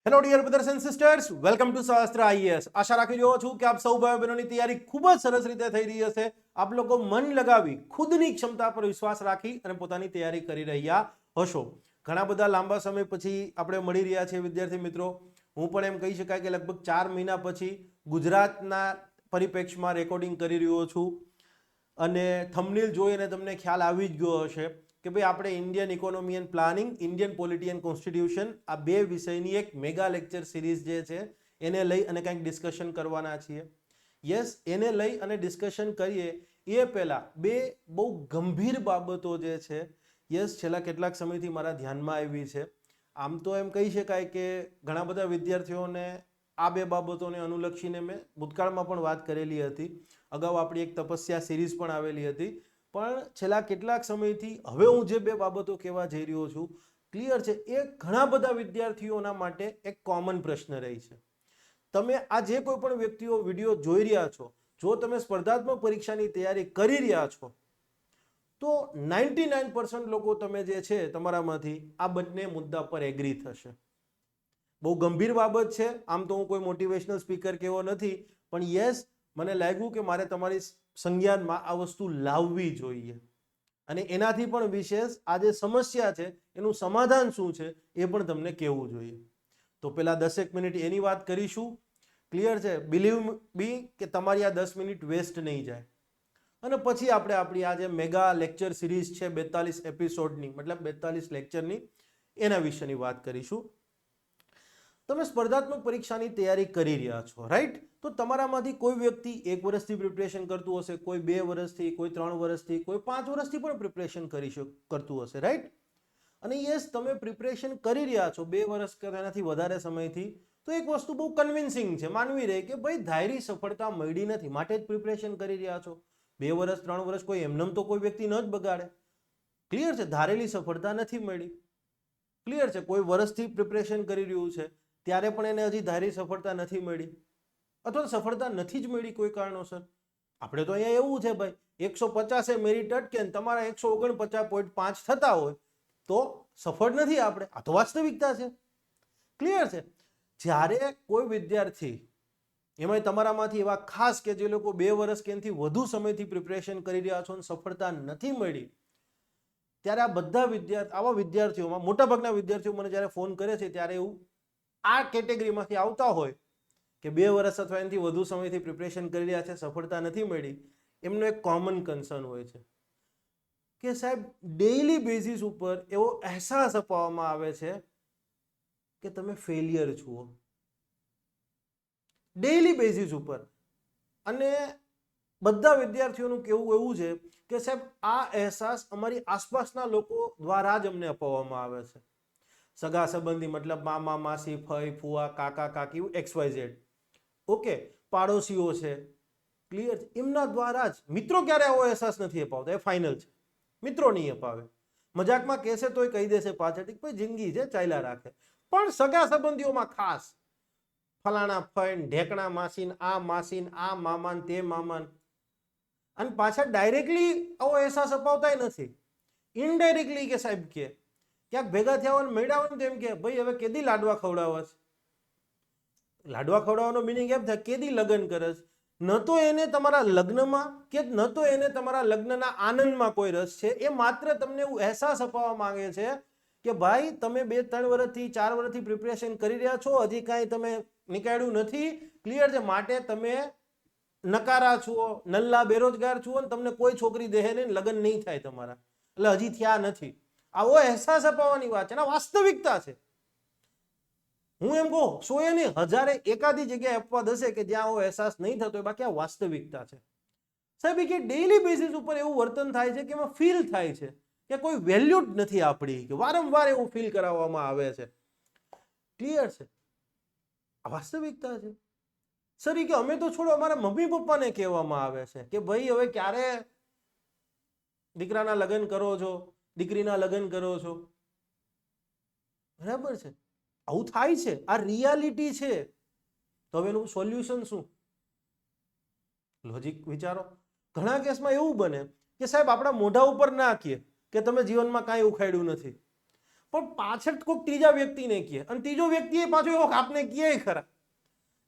Hello dear brothers and sisters, welcome to Shastra IAS. આશા રાખી રહ્યો છું કે આપ સૌ ભાઈ બહેનોની તૈયારી ખૂબ જ સરસ રીતે થઈ રહી હશે. આપ લોકો મન લગાવી ખુદની ક્ષમતા પર વિશ્વાસ રાખી અને પોતાની તૈયારી કરી રહ્યા હશો. ઘણા બધા લાંબા સમય પછી આપણે મળી રહ્યા છીએ વિદ્યાર્થી મિત્રો. હું પણ એમ કહી શકાય કે લગભગ 4 મહિના પછી ગુજરાતના પરિપ્રેક્ષમાં રેકોર્ડિંગ કરી રહ્યો છું. અને થંબનેલ જોઈને તમને ખ્યાલ આવી જ ગયો હશે કે ભાઈ આપણે Indian economy and planning, Indian polity and constitution, આ બે વિષયની એક મેગા લેક્ચર સિરીઝ જે છે એને લઈ અને કંઈક ડિસ્કશન કરવાના છીએ. યસ, એને લઈ અને ડિસ્કશન કરીએ એ પહેલાં બે બહુ ગંભીર બાબતો જે છે છેલ્લા કેટલાક સમયથી મારા ધ્યાનમાં આવી છે. આમ તો એમ કહી શકાય કે ઘણા બધા વિદ્યાર્થીઓને આ બે બાબતોને અનુલક્ષીને મેં ભૂતકાળમાં પણ વાત કરેલી હતી. અગાઉ આપણી એક તપસ્યા સિરીઝ પણ આવેલી હતી. પણ છેલ્લા કેટલાક સમયથી હવે હું જે બે બાબતો કહેવા જઈ રહ્યો છું, ક્લિયર છે, એ ઘણા બધા વિદ્યાર્થીઓના માટે એક કોમન પ્રશ્ન રહી છે. તમે આ જે કોઈ પણ વ્યક્તિઓ વિડીયો જોઈ રહ્યા છો, જો તમે સ્પર્ધાત્મક પરીક્ષાની તૈયારી કરી રહ્યા છો તો 99% લોકો તમે જે છે તમારામાંથી આ બંને મુદ્દા પર એગ્રી થશે. બહુ ગંભીર બાબત છે. આમ તો હું કોઈ મોટિવેશનલ સ્પીકર કેવો નથી, પણ યસ, મને લાગ્યું કે મારે તમારી સંજ્ઞાનમાં આ વસ્તુ લાવવી જોઈએ. અને એનાથી પણ વિશેષ આ જે સમસ્યા છે એનું સમાધાન શું છે એ પણ તમને કહેવું જોઈએ. તો પેલા 10 મિનિટ એની વાત કરીશું. ક્લિયર છે? બિલીવ બી કે તમારી આ 10 મિનિટ વેસ્ટ નહીં જાય. અને પછી આપણે આપણી આ જે મેગા લેક્ચર સિરીઝ છે 42 એપિસોડની, મતલબ 42 લેક્ચરની, એના વિશેની વાત કરીશું. તમે સ્પર્ધાત્મક પરીક્ષાની તૈયારી કરી રહ્યા છો, રાઈટ? તો તમારામાંથી કોઈ વ્યક્તિ 1 વર્ષથી પ્રિપરેશન કરતું હશે, કોઈ 2 વર્ષથી, કોઈ 3 વર્ષથી, કોઈ 5 વર્ષથી પણ પ્રિપરેશન કરતું હશે, રાઈટ? અને યસ, તમે પ્રિપરેશન કરી રહ્યા છો 2 વર્ષ કે તેનાથી વધારે સમયથી, તો એક વસ્તુ બહુ કન્વિન્સિંગ છે, માનવી રહે કે ભાઈ ધારી સફળતા મળી નથી, માટે જ પ્રિપરેશન કરી રહ્યા છો. 2 વર્ષ 3 વર્ષ કોઈ એમનેમ તો કોઈ વ્યક્તિ ન જ બગાડે. ક્લિયર છે? ધારેલી સફળતા નથી મળી. ક્લિયર છે? કોઈ વર્ષથી પ્રિપરેશન કરી રહ્યું છે ત્યારે પણ એને હજી ધારી સફળતા નથી મળી, અથવા સફળતા નથી જ મળી કોઈ કારણોસર. આપણે તો અહીંયા એવું છે ભાઈ, 150 મેરિટ અટકે તમારા 149.5 થતા હોય તો સફળ નથી આપણે. આ તો વાસ્તવિકતા છે. ક્લિયર છે? જ્યારે કોઈ વિદ્યાર્થી, એમાં તમારામાંથી એવા ખાસ કે જે લોકો 2 વર્ષ કે એનાથી વધુ સમયથી પ્રિપરેશન કરી રહ્યા છો અને સફળતા નથી મળી, ત્યારે આ બધા આવા વિદ્યાર્થીઓમાં મોટાભાગના વિદ્યાર્થીઓ મને જ્યારે ફોન કરે છે ત્યારે એવું આ કેટેગરીમાંથી આવતા હોય કે 2 વર્ષ અથવા એનાથી વધુ સમયથી પ્રિપરેશન કરી રહ્યા છે, સફળતા નથી મળી. એમનો એક કોમન કન્સર્ન હોય છે કે સાહેબ ડેઈલી બેઝિસ ઉપર એવો અહેસાસ અપાવવામાં આવે છે કે તમે ફેલિયર છો, ડેઈલી બેઝિસ ઉપર. અને બધા વિદ્યાર્થીઓનું કહેવું એવું છે કે સાહેબ આ અહેસાસ અમારી આસપાસના લોકો દ્વારા જ અમને અપાવવામાં આવે છે. સગા સંબંધી, મતલબ મામા માસી, ફઈ ફુવા, કાકા કાકી, XYZ, ઓકે, પાડોશીઓ છે, ક્લિયર છે, એમના દ્વારા જ. મિત્રો ક્યારે આવો અહેસાસ નથી અપાવતા, એ ફાઇનલ છે. મિત્રો નહીં અપાવે. મજાકમાં કહેશે તોય કહી દેશે પાછળથી ભાઈ જિંદગી છે, ચાલ્યા રાખે. પણ સગા સંબંધીઓમાં ખાસ ફલાણા ફઈન, ઢેકણા માસીન, આ માસીન, આ મામાન, તે મામાન. અને પાછા ડાયરેક્ટલી આવો અહેસાસ અપાવતાય નથી, ઇનડાયરેક્ટલી કે સાહેબ કે ક્યાંક ભેગા થયા હોય મળ્યા હોય ને તેમ કે ભાઈ હવે કેદી લાડવા ખવડાવવા છે. લાડવા ખવડાવવાનો મિનિંગ એમ થાય કેદી લગ્ન કરે છે. ન તો એને તમારા લગ્નમાં કે ન તો એને તમારા લગ્નના આનંદમાં કોઈ રસ છે. એ માત્ર તમને એવું અહેસાસ અપાવવા માંગે છે કે ભાઈ તમે 2-3 વર્ષથી 4 વર્ષથી પ્રિપરેશન કરી રહ્યા છો, હજી કાંઈ તમે નીકાળ્યું નથી. ક્લિયર છે? માટે તમે નકારા છો, નલ્લા બેરોજગાર છો અને તમને કોઈ છોકરી દેહે નહીં, લગ્ન નહીં થાય તમારા, એટલે હજી થયા નથી. આવો અહેસાસ અપાવવાની વાત છે, વાસ્તવિકતા છે. હું એમ કહું 100 ની 1000 એકાદી જગ્યાએ અપવાદ હશે કે જ્યાં આવો અહેસાસ નહીં થતો, બાકી આ વાસ્તવિકતા છે. સાહેબ કે ડેઈલી બેસિસ ઉપર એવું વર્તન થાય છે કે એમાં ફીલ થાય છે કે કોઈ વેલ્યુ જ નથી આપણી, કે વારંવાર એવું ફીલ કરાવવામાં આવે છે. ક્લિયર છે? આ વાસ્તવિકતા છે. સર કે અમે તો છોડો, અમારા મમ્મી પપ્પાને કહેવામાં આવે છે કે ભાઈ હવે ક્યારે દીકરાના લગ્ન કરો છો, દીકરીના લગ્ન કરો છો. બરાબર છે? આવું થાય છે, આ રિયાલિટી છે. તો હવે એનું સોલ્યુશન શું? લોજિક વિચારો. ઘણા કેસમાં એવું બને કે સાહેબ આપણા મોઢા ઉપર ના કહે કે તમે જીવનમાં કાંઈ ઉખાડ્યું નથી, પણ પાછળ કોઈક ત્રીજા વ્યક્તિને કહે અને ત્રીજો વ્યક્તિ એ પાછો એવો આપને કહે ખરા,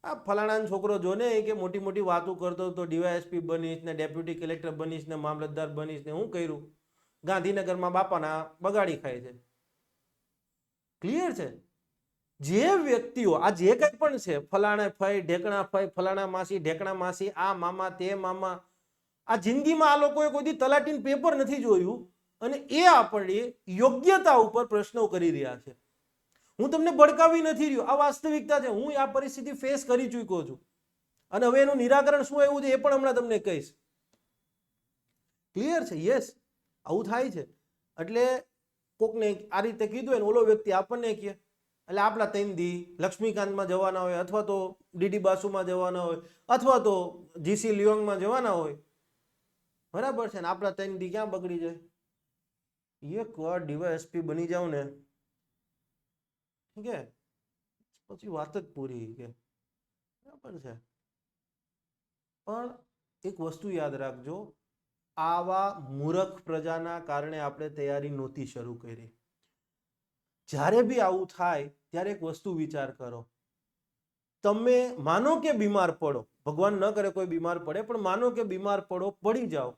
આ ફલાણાનો છોકરો જો ને કે મોટી મોટી વાતો કરતો તો ડીવાયએસપી બનીશ ને ડેપ્યુટી કલેક્ટર બનીશ ને મામલતદાર બનીશ ને હું કર્યું, ગાંધીનગરમાં બાપાના બગાડી ખાય છે. ક્લિયર છે? જે વ્યક્તિઓ આ જે કંઈ પણ છે, ફલાણા ફઈ ઢેકણા ફઈ, ફલાણા માસી ઢેકણા માસી, આ મામા તે મામા, આ જિંદગીમાં આ લોકોએ કોઈ દી તલાટીનું પેપર નથી જોયું અને એ આપણી યોગ્યતા ઉપર પ્રશ્નો કરી રહ્યા છે. હું તમને ભડકાવી નથી રહ્યો, આ વાસ્તવિકતા છે. હું આ પરિસ્થિતિ ફેસ કરી ચૂક્યો છું અને હવે એનું નિરાકરણ શું આવ્યું છે એ પણ હમણાં તમને કહીશ. ક્લિયર છે? યસ, આવું થાય છે. એટલે કોકને આ રીતે કીધું હોય ને ઓલો વ્યક્તિ આપણને કહે એટલે આપણા 3 દી લક્ષ્મીકાંતમાં જવાના હોય અથવા તો ડીડી બાસુમાં જવાના હોય અથવા તો જીસી લિયોંગમાં જવાના હોય, બરાબર છે ને, આપણા 3 દી ક્યાં બગડી જાય? એક વાર ડીવાયએસપી બની જાવ ને કે પછી વાત જ પૂરી કે, બરાબર છે. પણ એક વસ્તુ યાદ રાખજો, આવા મૂર્ખ પ્રજાના કારણે આપણે તૈયારી નહોતી શરૂ કરી. જ્યારે બી આવું થાય ત્યારે એક વસ્તુ વિચાર કરો, તમે માનો કે બીમાર પડો, ભગવાન ન કરે કોઈ બીમાર પડે, પણ માનો કે બીમાર પડો, પડી જાઓ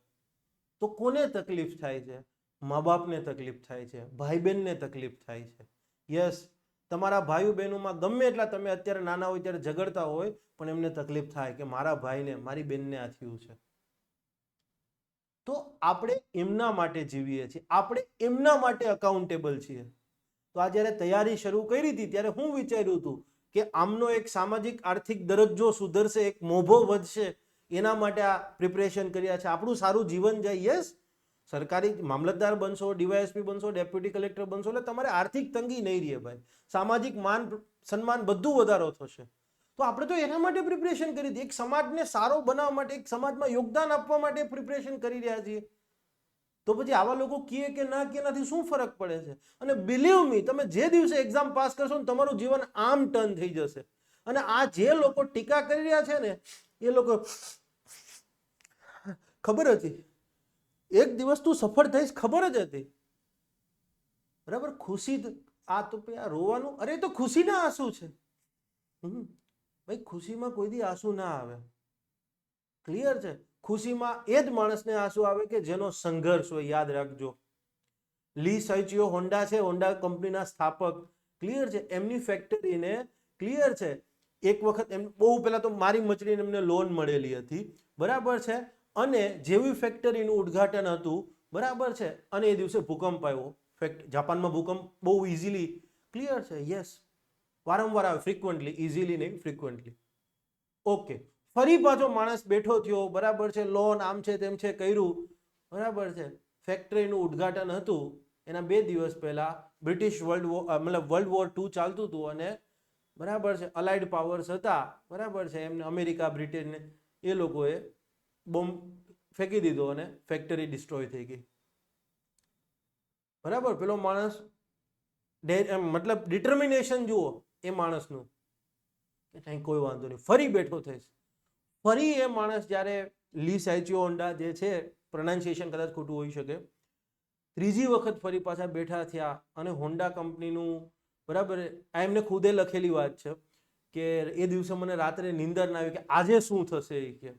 તો કોને તકલીફ થાય છે? મા બાપને તકલીફ થાય છે, ભાઈ બહેનને તકલીફ થાય છે. યસ, તમારા ભાઈઓ બહેનોમાં ગમે એટલા તમે અત્યારે નાના હોય ત્યારે ઝઘડતા હોય પણ એમને તકલીફ થાય કે મારા ભાઈને મારી બહેનને આ થયું છે. તો આપણે એમના માટે જીવીએ છીએ, આપણે એમના માટે અકાઉન્ટેબલ છીએ. તો આ જ્યારે તૈયારી શરૂ કરી હતી ત્યારે હું વિચાર્યું હતું કે આમનો એક સામાજિક આર્થિક દરજ્જો સુધરશે, એક મોભો વધશે, એના માટે આ પ્રિપરેશન કર્યા છે. આપણું સારું જીવન જાય. યસ, સરકારી મામલતદાર બનશો, ડીવાયએસપી બનશો, ડેપ્યુટી કલેક્ટર બનશો એટલે તમારે આર્થિક તંગી નહીં રહે ભાઈ, સામાજિક માન સન્માન બધું વધારો થશે. તો આપણે તો એના માટે પ્રિપરેશન કરી હતી, એક સમાજને સારો બનાવવા માટે, એક સમાજમાં યોગદાન આપવા માટે પ્રિપરેશન કરી રહ્યા છીએ. તો પછી આવા લોકો કહે કે ના કે એનાથી શું ફરક પડે છે? અને બિલીવ મી, તમે જે દિવસે એક્ઝામ પાસ કરશો ને તમારું જીવન આમ ટર્ન થઈ જશે. અને આ જે લોકો ટીકા કરી રહ્યા છે ને એ લોકો ખબર હતી એક દિવસ તું સફળ થઈશ, ખબર જ હતી, બરાબર. ખુશી આ તો રોવાનું, અરે તો ખુશીના આંસુ છે ભાઈ, ખુશીમાં કોઈ દી આંસુ ના આવે. ક્લિયર છે? ખુશીમાં એ જ માણસને આંસુ આવે કે જેનો સંઘર્ષ હોય. યાદ રાખજો, લી સાઇચિયો હોન્ડા છે, હોન્ડા કંપનીના સ્થાપક. ક્લિયર છે? એમની ફેક્ટરીને, ક્લિયર છે, એક વખત એમ બહુ પહેલા તો મારી મચડીને એમને લોન મળેલી હતી, બરાબર છે, અને જેવી ફેક્ટરીનું ઉદ્ઘાટન હતું, બરાબર છે, અને એ દિવસે ભૂકંપ આવ્યો. જાપાનમાં ભૂકંપ બહુ ઇઝીલી, ક્લિયર છે, યસ, વારંવાર આવે, ફ્રિકવન્ટલી, ઇઝીલી નહીં, ફ્રિકવન્ટલી. ઓકે, ફરી પાછો માણસ બેઠો થયો, બરાબર છે, લોન આમ છે તેમ છે કર્યું, બરાબર છે. ફેક્ટરીનું ઉદ્ઘાટન હતું એના 2 દિવસ પહેલા બ્રિટિશ વર્લ્ડ વોર 2 ચાલતું હતું અને બરાબર છે અલાઇડ પાવર્સ હતા, બરાબર છે, એમને અમેરિકા, બ્રિટન, એ લોકોએ બોમ્બ ફેંકી દીધો અને ફેક્ટરી ડિસ્ટ્રોય થઈ ગઈ. બરાબર, પેલો માણસ મતલબ ડિટર્મિનેશન જુઓ એ માણસનું કે કંઈ કોઈ વાંધો નહીં, ફરી બેઠો થઈશ. ફરી એ માણસ જ્યારે લી સાઇચિયો હોન્ડા જે છે, પ્રોનાઉન્સિએશન કદાચ ખોટું હોઈ શકે, ત્રીજી વખત ફરી પાછા બેઠા થયા અને હોન્ડા કંપનીનું, બરાબર, આ એમને ખુદે લખેલી વાત છે કે એ દિવસે મને રાત્રે નીંદર ના આવી કે આજે શું થશે એ કે.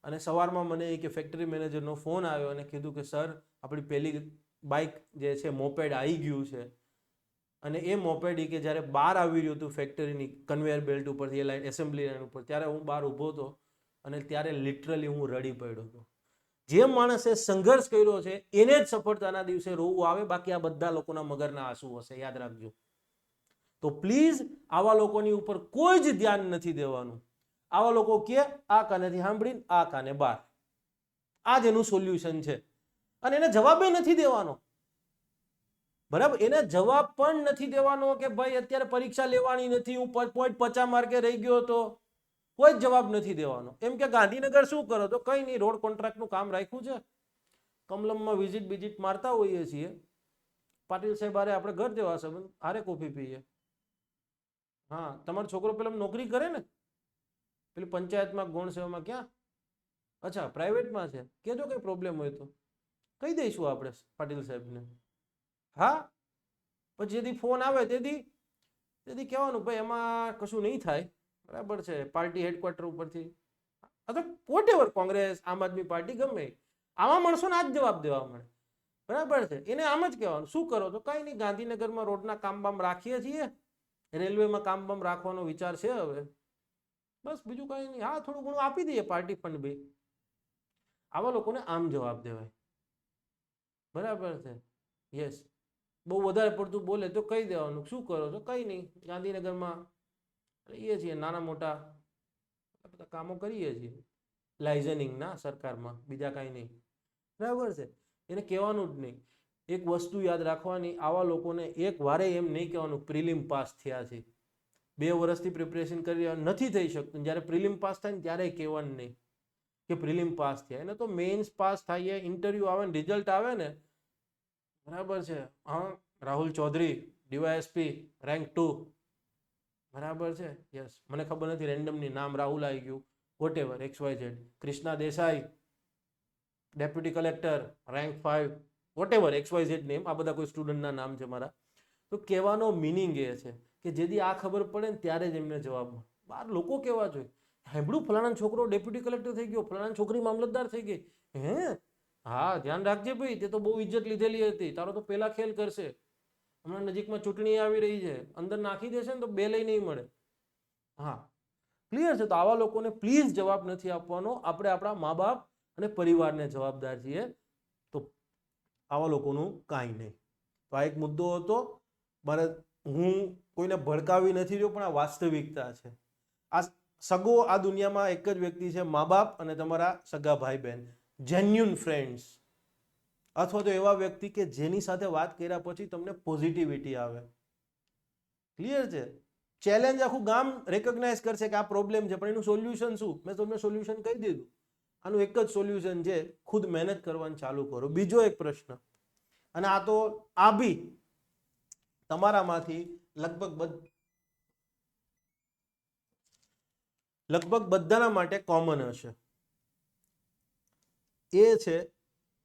અને સવારમાં મને કે ફેક્ટરી મેનેજરનો ફોન આવ્યો અને કીધું કે સર આપણી પહેલી બાઇક જે છે મોપેડ આવી ગયું છે. અને એ મોપેડ કે જ્યારે બહાર આવી રહ્યું હતું ફેક્ટરીની કન્વેયર બેલ્ટ ઉપરથી, એ લાઈન એસેમ્બલી લાઈન ઉપર, ત્યારે હું બહાર ઊભો હતો અને ત્યારે લિટરલી હું રડી પડ્યો હતો. જે માણસે સંઘર્ષ કર્યો છે એને જ સફળતાના દિવસે રોવું આવે, બાકી આ બધા લોકોના મગરના આંસુ હશે, યાદ રાખજો. તો પ્લીઝ આવા લોકોની ઉપર કોઈ જ ધ્યાન નથી દેવાનું. આવા લોકો કે આ કાનેથી સાંભળીને આ કાને બાર, આ જ એનું સોલ્યુશન છે અને એને જવાબ નથી દેવાનો, બરાબર. એને જવાબ પણ નથી દેવાનો કે ભાઈ અત્યારે પરીક્ષા લેવાની નથી, હું 0.50 માર્કે રહી ગયો તો, કોઈ જ જવાબ નથી દેવાનો. એમ કે ગાંધીનગર શું કરો? તો કઈ નહીં, રોડ કોન્ટ્રાક્ટનું કામ રાખ્યું છે, કમલમમાં વિઝિટ મારતા હોઈએ છીએ, પાટીલ સાહેબ હારે આપણે ઘર જેવા સંબંધ, હારે કોફી પીએ. હા, તમારો છોકરો પેલા નોકરી કરે ને, પેલી પંચાયતમાં, ગૌણ સેવામાં, ક્યાં? અચ્છા, પ્રાઇવેટમાં છે. કેજો કઈ પ્રોબ્લેમ હોય તો કહી દઈશું આપણે પાટીલ સાહેબને. હા, પછી જેથી ફોન આવે તેથી કહેવાનું ભાઈ એમાં કશું નહીં થાય, બરાબર છે, પાર્ટી હેડક્વાર્ટર ઉપરથી અથવા વોટેવર, કોંગ્રેસ, આમ આદમી પાર્ટી, ગમે આવા માણસોને આ જ જવાબ દેવા મળે, બરાબર છે. એને આમ જ કહેવાનું, શું કરો તો કંઈ નહીં, ગાંધીનગરમાં રોડના કામ બામ રાખીએ છીએ, રેલવેમાં કામ બામ રાખવાનો વિચાર છે હવે, બસ બીજું કંઈ નહીં, હા થોડું ઘણું આપી દઈએ પાર્ટી ફંડ બી. આવા લોકોને આમ જવાબ દેવાય, બરાબર છે. યસ, બહુ વધારે પડતું બોલે તો કહી દેવાનું, શું કરો તો કંઈ નહીં, ગાંધીનગરમાં રહીએ છીએ, નાના મોટા બધા કામો કરીએ છીએ લાઇઝનિંગના, સરકારમાં, બીજા કાંઈ નહીં, બરાબર છે. એને કહેવાનું જ નહીં. એક વસ્તુ યાદ રાખવાની, આવા લોકોને એક વારે એમ નહીં કહેવાનું પ્રિલિમ પાસ થયા છે, 2 વર્ષથી પ્રિપરેશન કરી રહ્યા નથી થઈ શકતું, જ્યારે પ્રિલિમ પાસ થાય ને ત્યારે કહેવાનું નહીં કે પ્રિલિમ પાસ થયા. એને તો મેઇન્સ પાસ થાય, ઇન્ટરવ્યુ આવે ને રિઝલ્ટ આવે ને, બરાબર છે, હા રાહુલ ચૌધરી ડીવાયએસપી રેન્ક 2, બરાબર છે. યસ, મને ખબર નથી, રેન્ડમની નામ રાહુલ આવી ગયું, whatever XYZ, Krishna Desai deputy collector rank 5, whatever XYZ name, આ બધા કોઈ સ્ટુડન્ટના નામ છે મારા. તો કહેવાનો મિનિંગ એ છે કે જેથી આ ખબર પડે ને ત્યારે જ એમને જવાબ મળે. બહાર લોકો કેવા જોઈએ, સાંભળ્યું ફલાણા છોકરો ડેપ્યુટી કલેક્ટર થઈ ગયો, ફલાણા છોકરી મામલતદાર થઈ ગઈ, હે હા ધ્યાન રાખજે ભાઈ, તે તો બહુ ઇજ્જત લીધેલી હતી, તારો તો પેલા ખેલ કરશે, હમણાં નજીકમાં ચૂંટણી આવી રહી છે, અંદર નાખી દેશે ને તો બે લઈ નહીં મળે. હા ક્લિયર છે. તો આવા લોકોને પ્લીઝ જવાબ નથી આપવાનો, આપણે આપણા મા બાપ અને પરિવારને જવાબદાર છીએ, તો આવા લોકોનું કાંઈ નહીં. તો આ એક મુદ્દો હતો મારે, હું કોઈને ભડકાવી નથી રહ્યો, પણ આ વાસ્તવિકતા છે. આ સગો આ દુનિયામાં એક જ વ્યક્તિ છે, મા બાપ અને તમારા સગા ભાઈ બહેન, જેન્યુન ફ્રેન્ડ્સ, અથવા તો એવા વ્યક્તિ કે જેની સાથે વાત કર્યા પછી તમને પોઝિટિવિટી આવે. ક્લિયર છે. ચેલેન્જ આખું ગામ રેકોગ્નાઇઝ કરશે કે આ પ્રોબ્લેમ છે, પણ એનું સોલ્યુશન શું? મેં તમને સોલ્યુશન કહી દીધું. આનું એક જ સોલ્યુશન છે, ખુદ મહેનત કરવાનું ચાલુ કરો. બીજો એક પ્રશ્ન, અને આ તો આ બી તમારામાંથી લગભગ બધાના માટે કોમન હશે, એ છે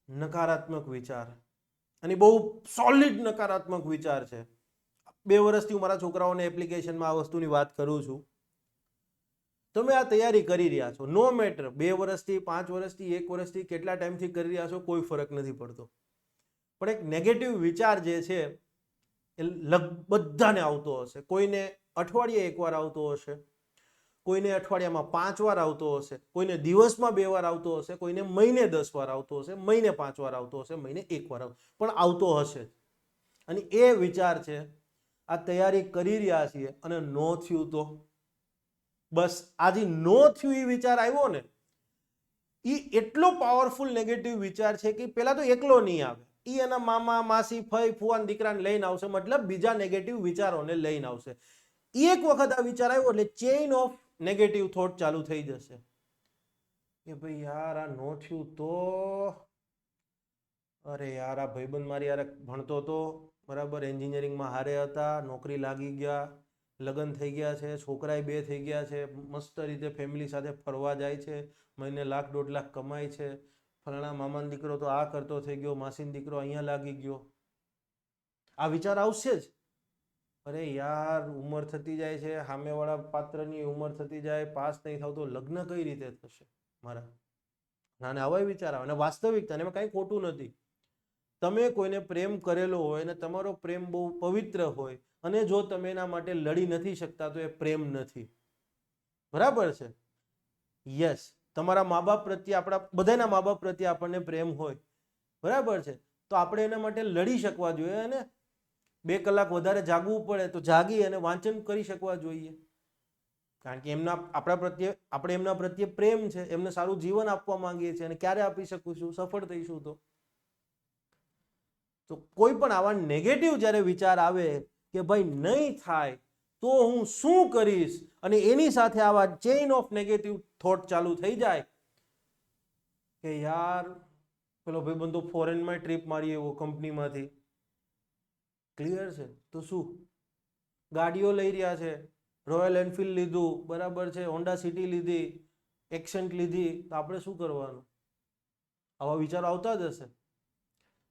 નકારાત્મક વિચાર. અને બહુ સોલિડ નકારાત્મક વિચાર છે. 2 વર્ષથી હું મારા છોકરાઓને એપ્લિકેશનમાં આ વસ્તુની વાત કરું છું. તમે આ તૈયારી કરી રહ્યા છો, નો મેટર 2 વર્ષથી, 5 વર્ષથી, 1 વર્ષથી, કેટલા ટાઈમથી કરી રહ્યા છો, કોઈ ફરક નથી પડતો. પણ એક નેગેટિવ વિચાર જે છે એ બધાને આવતો હશે. કોઈને અઠવાડિયે 1 વાર આવતો હશે, કોઈને અઠવાડિયામાં 5 વાર આવતો હશે, કોઈને દિવસમાં 2 વાર આવતો હશે, કોઈને મહિને 10 વાર આવતો હશે, મહિને 5 વાર આવતો હશે, મહિને 1 વાર આવતો, પણ આવતો હશે. અને એ વિચાર છે, આ તૈયારી કરી રહ્યા છીએ અને નો થયું તો બસ, આજે નો થયું એ વિચાર આવ્યો ને, એ એટલો પાવરફુલ નેગેટિવ વિચાર છે કે પેલા તો એકલો નહીં આવે, એ એના મામા, માસી, ફઈ, ફુવાન દીકરાને લઈને આવશે, મતલબ બીજા નેગેટિવ વિચારોને લઈને આવશે. એક વખત આ વિચાર આવ્યો એટલે ચેઇન ઓફ નેગેટિવ થોટ ચાલુ થઈ જશે કે ભાઈ યાર આ નો થયું તો, અરે યાર આ ભાઈબંધ મારી યાર ભણતો તો, બરાબર, એન્જિનિયરિંગમાં હારે હતા, નોકરી લાગી ગયા, લગ્ન થઈ ગયા છે, છોકરાએ 2 થઈ ગયા છે, મસ્ત રીતે ફેમિલી સાથે ફરવા જાય છે, મહિને 1 લાખ 1.5 લાખ કમાય છે, ફલાણા મામાનો દીકરો તો આ કરતો થઈ ગયો, માસીનો દીકરો અહીંયા લાગી ગયો. આ વિચાર આવશે જ. અરે યાર ઉંમર થતી જાય છે, સામેવાળા પાત્રની ઉંમર થતી જાય, પાસ નહીં થાવ તો લગ્ન કઈ રીતે થશે મારા, નાને આવા વિચાર આવે. અને વાસ્તવિકતા, એમાં કાંઈ ખોટું નથી. તમે કોઈને પ્રેમ કરેલો હોય અને તમારો પ્રેમ બહુ પવિત્ર હોય અને જો તમે એના માટે લડી નથી શકતા તો એ પ્રેમ નથી, બરાબર છે. યસ, તમારા મા બાપ પ્રત્યે, આપણા બધાના મા બાપ પ્રત્યે આપણને પ્રેમ હોય, બરાબર છે, તો આપણે એના માટે લડી શકવા જોઈએ અને 2 કલાક વધારે જાગવું પડે તો જાગી અને વાંચન કરી શકવા જોઈએ, કારણ કે આપણે એમના પ્રત્યે પ્રેમ છે, એમને સારું જીવન આપવા માંગીએ છીએ અને ક્યારે આપી શકીશું, સફળ થઈશું તો કોઈ પણ આવા નેગેટિવ જ્યારે વિચાર આવે કે ભાઈ નહીં થાય તો હું શું કરીશ, અને એની સાથે આવા ચેઇન ઓફ નેગેટિવ થોટ ચાલુ થઈ જાય કે યાર પેલો ભાઈબંધ તો ફોરેનમાં ટ્રીપ મારી એવો કંપનીમાંથી, ક્લિયર છે, તો શું ગાડીઓ લઈ રહ્યા છે, રોયલ એનફિલ્ડ લીધું, બરાબર છે, હોન્ડા સિટી લીધી, એક્સેન્ટ લીધી, તો આપણે શું કરવાનું? આવા વિચારો આવતા જ હશે.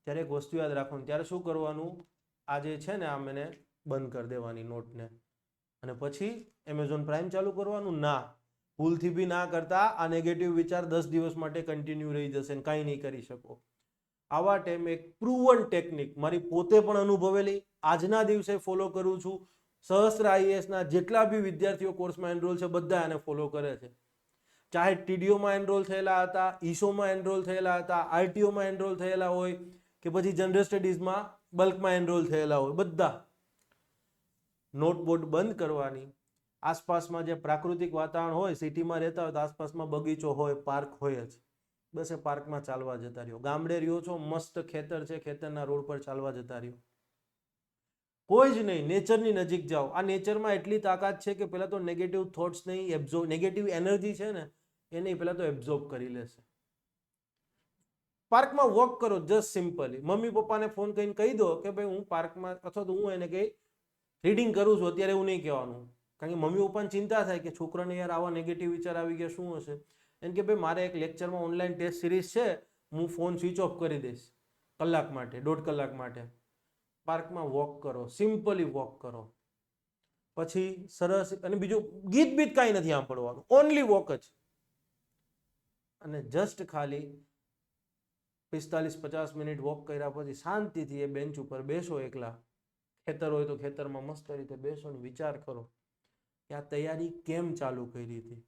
ત્યારે એક વસ્તુ યાદ રાખવાનું, ત્યારે શું કરવાનું? આ જે છે ને આમ એને બંધ કરી દેવાની નોટને, અને પછી એમેઝોન પ્રાઇમ ચાલુ કરવાનું. ના, ભૂલથી બી ના કરતા. આ નેગેટિવ વિચાર 10 દિવસ માટે કન્ટિન્યુ રહી જશે, કાંઈ નહીં કરી શકો. આવા ટાઈમે એક પ્રૂવન ટેકનિક મારી પોતે પણ અનુભવેલી, આજના દિવસે ફોલો કરું છું. સહસ્ત્ર આઈએએસના જેટલા બી વિદ્યાર્થીઓ કોર્સમાં એનરોલ છે બધા એને ફોલો કરે છે. ચાહે ટીડીઓમાં એનરોલ થયેલા હતા, ઈસોમાં એનરોલ થયેલા હતા, આરટીઓમાં એનરોલ થયેલા હોય કે પછી જનરલ સ્ટડીઝમાં બલ્કમાં એનરોલ થયેલા હોય, બધા નોટબોર્ડ બંધ કરવાની. આસપાસમાં જે પ્રાકૃતિક વાતાવરણ હોય, સિટીમાં રહેતા હોય તો આસપાસમાં બગીચો હોય, પાર્ક હોય જ, બસ એ પાર્કમાં ચાલવા જતા રહ્યો. ગામડે રહ્યો છો, મસ્ત ખેતર છે, ખેતરના રોડ પર ચાલવા જતા રહ્યો. કોઈ જ નહીં, નેચરની નજીક જાઓ. આ નેચરમાં એટલી તાકાત છે કે પહેલા તો નેગેટિવ થોટ્સ નહીં એબ્ઝોર્બ, નેગેટિવ એનર્જી છે ને એને પહેલા તો એબ્ઝોર્બ કરી લેશે. પાર્કમાં વોક કરો, જસ્ટ સિમ્પલી. મમ્મી પપ્પાને ફોન કરીને કહી દો કે ભાઈ હું પાર્કમાં, અથવા તો હું એને કહી રીડિંગ કરું છું, અત્યારે એવું નહીં કહેવાનું. કારણ કે મમ્મી પપ્પાને ચિંતા થાય કે છોકરાને યાર આવા નેગેટિવ વિચાર આવી ગયા, શું હશે. એમ કે ભાઈ મારે એક લેક્ચરમાં ઓનલાઈન ટેસ્ટ સિરીઝ છે, હું ફોન સ્વિચ ઓફ કરી દઈશ કલાક માટે, 1.5 કલાક માટે. પાર્કમાં વોક કરો, સિમ્પલી વોક કરો. પછી સરસ, અને બીજું ગીત બીત કાંઈ નથી સાંભળવાનું, ઓનલી વોક જ. અને જસ્ટ ખાલી 45-50 મિનિટ વોક કર્યા પછી શાંતિથી એ બેન્ચ ઉપર બેસો એકલા. ખેતર હોય તો ખેતરમાં મસ્ત રીતે બેસો ને વિચાર કરો કે આ તૈયારી કેમ ચાલુ કરી હતી.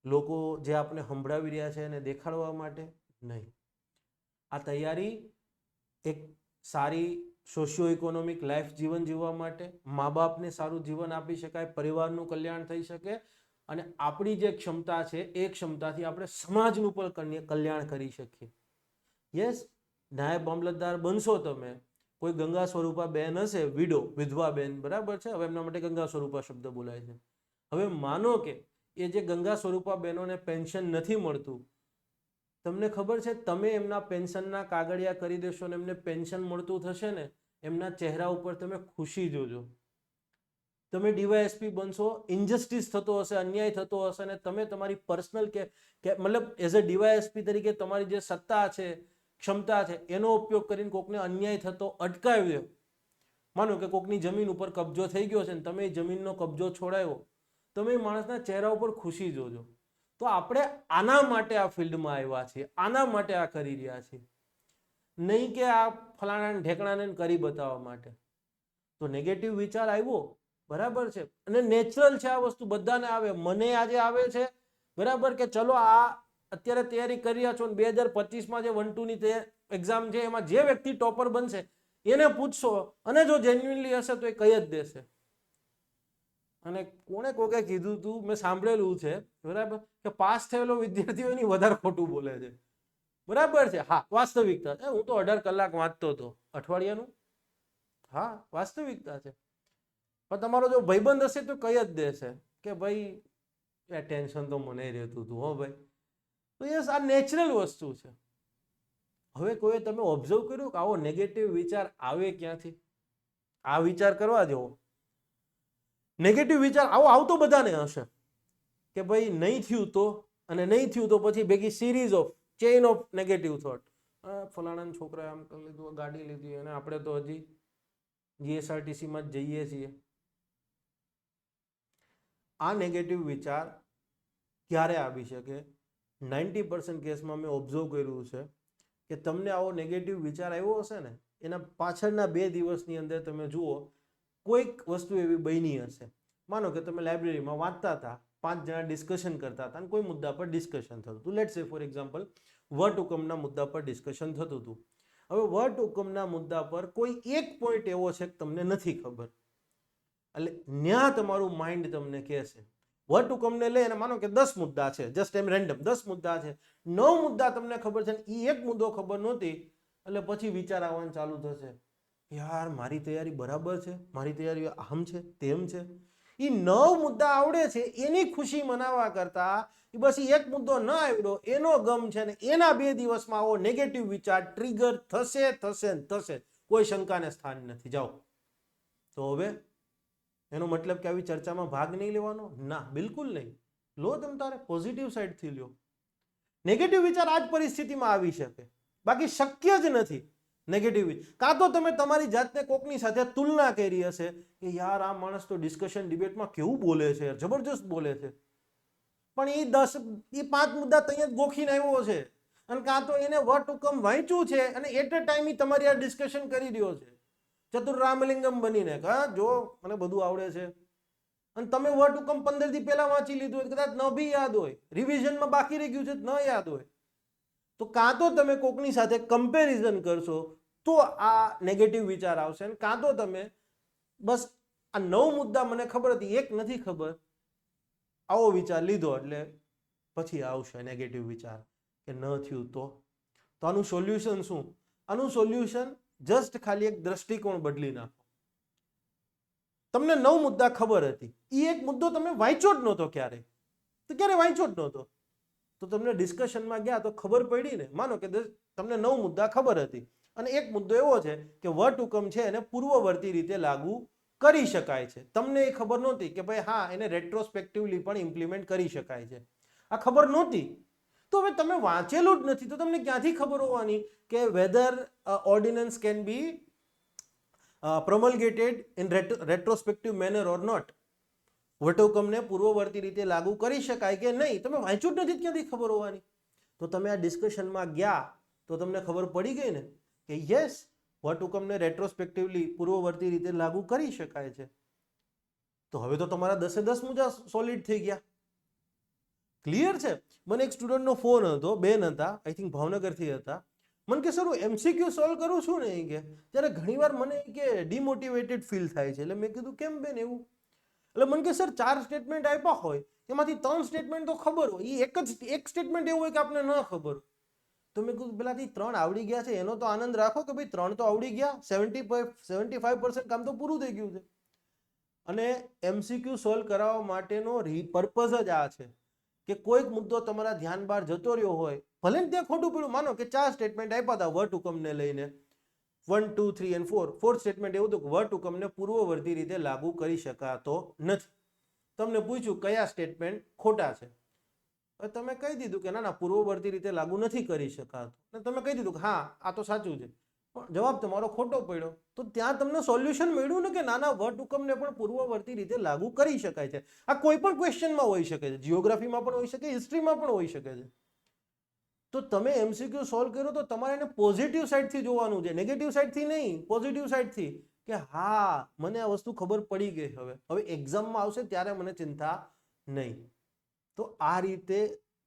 લોકો જે આપણે સંભળાવી રહ્યા છે એને દેખાડવા માટે નહીં. આ તૈયારી એક સારી સોશિયો ઇકોનોમિક લાઈફ જીવન જીવવા માટે, મા બાપને સારું જીવન આપી શકાય, પરિવારનું કલ્યાણ થઈ શકે, અને આપણી જે ક્ષમતા છે એ ક્ષમતાથી આપણે સમાજનું પણ કલ્યાણ કરી શકીએ. યસ, નાયબ મામલતદાર બનશો તમે, કોઈ ગંગા સ્વરૂપા બેન હશે, વિધવા બેન, બરાબર છે, હવે એમના માટે ગંગા સ્વરૂપા શબ્દ બોલાય છે. હવે માનો કે એ જે ગંગા સ્વરૂપા બહેનોને પેન્શન નથી મળતું, તમને ખબર છે તમે એમના પેન્શનના કાગળિયા કરી દેશો ને એમને પેન્શન મળતું થશે ને, એમના ચહેરા ઉપર તમે ખુશી જોજો. તમે ડીવાયએસપી બનશો, ઇનજસ્ટિસ થતો હશે, અન્યાય થતો હશે, ને તમે તમારી પર્સનલ કે મતલબ એઝ અ ડીવાયએસપી તરીકે તમારી જે સત્તા છે, ક્ષમતા છે, એનો ઉપયોગ કરીને કોકને અન્યાય થતો અટકાવ્યો. માનો કે કોકની જમીન ઉપર કબજો થઈ ગયો છે ને તમે જમીનનો કબજો છોડાયો, તમે માણસના ચહેરા ઉપર ખુશી જોજો. તો આપણે આના માટે આ ફિલ્ડમાં આવ્યા છીએ, આના માટે આ કરી રહ્યા છીએ, નહીં કે આ ફલાણા ઢેકણાને કરી બતાવવા માટે. તો નેગેટિવ વિચાર આવ્યો, બરાબર છે, અને નેચરલ છે, આ વસ્તુ બધાને આવે. મને આજે આવે છે, બરાબર, કે ચલો આ અત્યારે તૈયારી કરી રહ્યા છો, 2025માં જે 1-2 ની એક્ઝામ છે એમાં જે વ્યક્તિ ટોપર બનશે એને પૂછશો, અને જો જેન્યુઇનલી હશે તો એ કહી જ દેશે. અને કોકે કીધું તું, મેં સાંભળેલું છે, બરાબર, કે પાસ થયેલો વિદ્યાર્થીઓ એની વધારે ખોટું બોલે છે. બરાબર છે, હા, વાસ્તવિકતા. હું તો 18 કલાક વાંચતો હતો અઠવાડિયાનું. હા, વાસ્તવિકતા છે. પણ તમારો જો ભાઈબંધ હશે તો કહી જ દેશે કે ભાઈ એ ટેન્શન તો મને રહેતું હતું, હો ભાઈ. તો યસ, આ નેચરલ વસ્તુ છે. હવે કોઈ તમે ઓબ્ઝર્વ કર્યું કે આવો નેગેટિવ વિચાર આવે ક્યાંથી? આ વિચાર કરવા જેવો નેગેટિવ વિચાર આવો આવતો બધાને હશે કે ભાઈ નહીં થયું તો, અને નહીં થયું તો પછી ભેગી series of chain of negative thought. ફલાણા છોકરાએ આમ કરી લીધું, ગાડી લીધી, અને આપણે તો હજી જીએસઆરટીસીમાં જ જઈએ છીએ. આ નેગેટિવ વિચાર ક્યારે આવી શકે? 90% કેસમાં મેં ઓબ્ઝર્વ કર્યું છે કે તમને આવો નેગેટિવ વિચાર આવ્યો હશે ને, એના પાછળના 2 દિવસની અંદર તમે જુઓ કોઈક વસ્તુ એવી બની હશે. માનો કે તમે લાઇબ્રેરીમાં વાંચતા હતા, 5 જણા ડિસ્કશન કરતા હતા, અને કોઈ મુદ્દા પર ડિસ્કશન થતું હતું. લેટ્સ સે ફોર એક્ઝામ્પલ વટ હુકમના મુદ્દા પર ડિસ્કશન થતું હતું. હવે વટ હુકમના મુદ્દા પર કોઈ એક પોઈન્ટ એવો છે કે તમને નથી ખબર, એટલે ન્યા તમારું માઇન્ડ તમને કહેશે. વટ હુકમને લઈ અને માનો કે 10 મુદ્દા છે, જસ્ટ એમ રેન્ડમ 10 મુદ્દા છે, 9 મુદ્દા તમને ખબર છે, એ એક મુદ્દો ખબર નહોતી, એટલે પછી વિચાર આવવાનું ચાલુ થશે, યાર મારી તૈયારી બરાબર છે, મારી તૈયારી આમ છે, તેમ છે. એ 9 મુદ્દા આવડે છે એની ખુશી મનાવવા કરતા બસ એક મુદ્દો ન આવડ્યો એનો ગમ છે, ને એના 2 દિવસમાં આવો નેગેટિવ વિચાર ટ્રિગર થશે થશે થશે, કોઈ શંકાને સ્થાન નથી. જાઓ. તો હવે એનો મતલબ કે આવી ચર્ચામાં ભાગ નહીં લેવાનો? ના, બિલકુલ નહીં. લો તમે તારે પોઝિટિવ સાઈડથી લો. નેગેટિવ વિચાર આ જ પરિસ્થિતિમાં આવી શકે, બાકી શક્ય જ નથી. નેગેટિવ, કાં તો તમે તમારી જાતને કોકની સાથે તુલના કરી હશે કે યાર આ માણસ તો ડિસ્કશન ડિબેટમાં કેવું બોલે છે, જબરજસ્ત બોલે છે, પણ એ 5 મુદ્દા ત્યાં જ ગોખીને આવ્યો છે, અને કાં તો એને વટહુકમ વાંચ્યું છે અને એટ અ ટાઈમ તમારી આ ડિસ્કશન કરી રહ્યો છે ચતુર રામલિંગમ બનીને, હા જો મને બધું આવડે છે, અને તમે વટહુકમ 15 દી પહેલા વાંચી લીધું હોય, કદાચ ન બી યાદ હોય, રિવિઝનમાં બાકી રહી ગયું છે, ન યાદ હોય, તો કાં તો તમે કોકની સાથે કમ્પેરિઝન કરશો તો આ નેગેટિવ વિચાર આવશે, અને કાં તો તમે બસ આ 9 મુદ્દા મને ખબર હતી, એક નથી ખબર, આવો વિચાર લીધો એટલે પછી આવશે નેગેટિવ વિચાર કે ન થયું તો આનું સોલ્યુશન શું? આનું સોલ્યુશન જસ્ટ ખાલી એક દ્રષ્ટિકોણ બદલી નાખો. તમને 9 મુદ્દા ખબર હતી, એ એક મુદ્દો તમે વાંચ્યો જ નહોતો ક્યારે, તો ક્યારે વાંચ્યો જ નહોતો, તો તમને ડિસ્કશનમાં ગયા તો ખબર પડી ને. માનો કે તમને 9 મુદ્દા ખબર હતી અને એક મુદ્દો એવો છે કે વટહુકમ છે એને પૂર્વવર્તી રીતે લાગુ કરી શકાય છે, તમને એ ખબર નહોતી કે ભાઈ હા એને રેટ્રોસ્પેક્ટિવલી પણ ઇમ્પ્લિમેન્ટ કરી શકાય છે, આ ખબર નહોતી, તો હવે તમે વાંચેલું જ નથી તો તમને ક્યાંથી ખબર હોવાની કે whether ordinance can be promulgated in retrospective manner or not, વટહુકમને પૂર્વવર્તી રીતે લાગુ કરી શકાય કે નહીં, તમે વાંચ્યું જ નથી, ક્યાંથી ખબર હોવાની? તો તમે આ ડિસ્કશનમાં ગયા તો તમને ખબર પડી ગઈ ને કે યસ વટહુકમને રેટ્રોસ્પેક્ટિવલી પૂર્વવર્તી રીતે લાગુ કરી શકાય છે. તો હવે તો તમારા 10 મુદ્દા સોલિડ થઈ ગયા, ક્લિયર છે. મને એક સ્ટુડન્ટનો ફોન હતો, બેન હતા, આઈ થિંક ભાવનગરથી હતા, મને કે સર હું MCQ સોલ્વ કરું છું ને કે ત્યારે ઘણીવાર મને કે ડિમોટિવેટેડ ફીલ થાય છે. એટલે મેં કીધું કેમ બેન એવું? એટલે મને કે સર 4 સ્ટેટમેન્ટ આપ્યા હોય એમાંથી 3 સ્ટેટમેન્ટ તો ખબર હોય, એક સ્ટેટમેન્ટ એવું હોય કે આપણે ન ખબર હોય. તો મેં કીધું પેલાથી 3 આવડી ગયા છે એનો તો આનંદ રાખો કે ભાઈ 3 તો આવડી ગયા, 75% કામ તો પૂરું થઈ ગયું છે. અને MCQ સોલ્વ કરાવવા માટેનો પર્પઝ જ આ છે કે કોઈક મુદ્દો તમારા ધ્યાન બહાર જતો રહ્યો હોય, ભલે ને ત્યાં ખોટું પડ્યું, માનો કે 4 સ્ટેટમેન્ટ આપ્યા હતા વટહુકમને લઈને, 1, 2, 3 and 4, ફોર્થ સ્ટેટમેન્ટ એવું હતું કે વટહુકમને પૂર્વવર્તી રીતે લાગુ કરી શકાતો નથી. તમને પૂછ્યું કયા સ્ટેટમેન્ટ ખોટા છે, તમે કહી દીધું કે ના ના પૂર્વવર્તી રીતે લાગુ નથી કરી શકાતું, અને તમે કહી દીધું કે હા આ તો સાચું છે, પણ જવાબ તમારો ખોટો પડ્યો. તો ત્યાં તમને સોલ્યુશન મળ્યું ને કે નાના વટહુકમને પણ પૂર્વવર્તી રીતે લાગુ કરી શકાય છે. આ કોઈ પણ ક્વેશ્ચનમાં હોઈ શકે છે, જીઓગ્રાફીમાં પણ હોઈ શકે, હિસ્ટ્રીમાં પણ હોઈ શકે છે. તો તમે MCQ સોલ્વ કરો તો તમારે એને પોઝિટિવ સાઈડથી જોવાનું છે, નેગેટિવ સાઈડથી નહીં, પોઝિટિવ સાઈડથી કે હા મને આ વસ્તુ ખબર પડી ગઈ, હવે એક્ઝામમાં આવશે ત્યારે મને ચિંતા નહીં. તો આ રીતે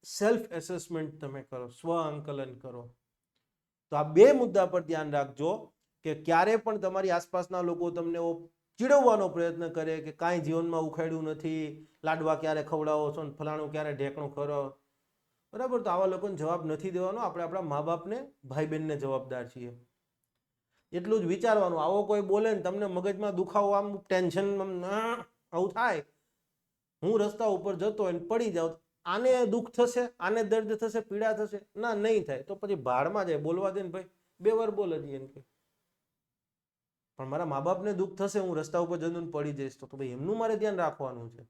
સેલ્ફ એસેસમેન્ટ તમે કરો, સ્વ આંકલન કરો. તો આ 2 મુદ્દા પર ધ્યાન રાખજો કે ક્યારે પણ તમારી આસપાસના લોકો તમને ચીડવવાનો પ્રયત્ન કરે કે કાંઈ જીવનમાં ઉખાડ્યું નથી, લાડવા ક્યારે ખવડાવો છો, ફલાણું ક્યારે ઢેકણું ખરો, બરાબર? તો આવા લોકોને જવાબ નથી દેવાનો, આપણે આપણા મા બાપને, ભાઈ બહેનને જવાબદાર છીએ. એટલું જ વિચારવાનું, આવો કોઈ બોલે ને તમને મગજમાં દુખાવો, આમ ટેન્શન આવું થાય, હું રસ્તા ઉપર જતો હોય પડી જાઉં, આને દુઃખ થશે, આને દર્દ થશે, પીડા થશે? ના, નહીં થાય. તો પછી ભાડમાં જાય, બોલવા દે ને ભાઈ, 2 વાર બોલ હજી એમ કે, પણ મારા મા બાપને દુઃખ થશે, હું રસ્તા ઉપર જઈને પડી જઈશ, તો ભાઈ એમનું મારે ધ્યાન રાખવાનું છે.